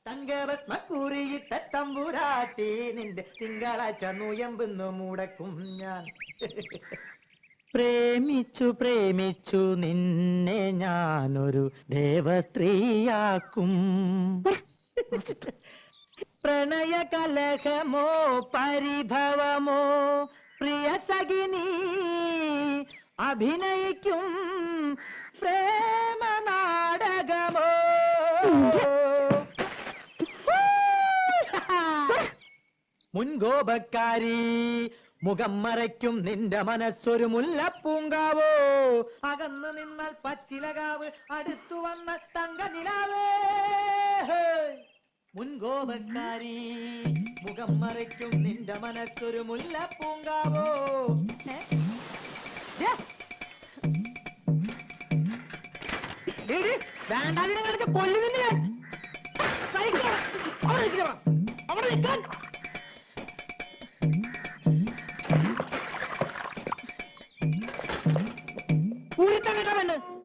തങ്കരത്നക്കൂറിയിട്ട തമ്പുരാട്ടി നിന്റെ തിങ്കളാഴ്ച നൂയമ്പെന്നു മുടക്കും ഞാൻ. പ്രേമിച്ചു പ്രേമിച്ചു നിന്നെ ഞാനൊരു ദേവസ്ത്രീയാക്കും. പ്രണയ കലഹമോ പരിഭവമോ പ്രിയ സഖിനി അഭിനയിക്കും പ്രേമ നാടകമോ. മുൻകോപക്കാരി മുഖം മറയ്ക്കും നിന്റെ മനസ്സൊരു മുല്ലപ്പൂങ്കാവോ. അകന്നു നിന്നാൽ പച്ചിലകാവ് അടുത്തു വന്നാൽ തങ്ക നിലാവേ. മുൻകോപക്കാരി മുഖം മറയ്ക്കും നിന്റെ മനസ്സൊരു മുല്ലപ്പൂങ്കാവോ. വേണ്ടാതിനെ കളിച്ച് കൊല്ലുന്നില്ല. അവിടെ നിൽക്കാൻ പൂരിത്ത കേട്ടവന്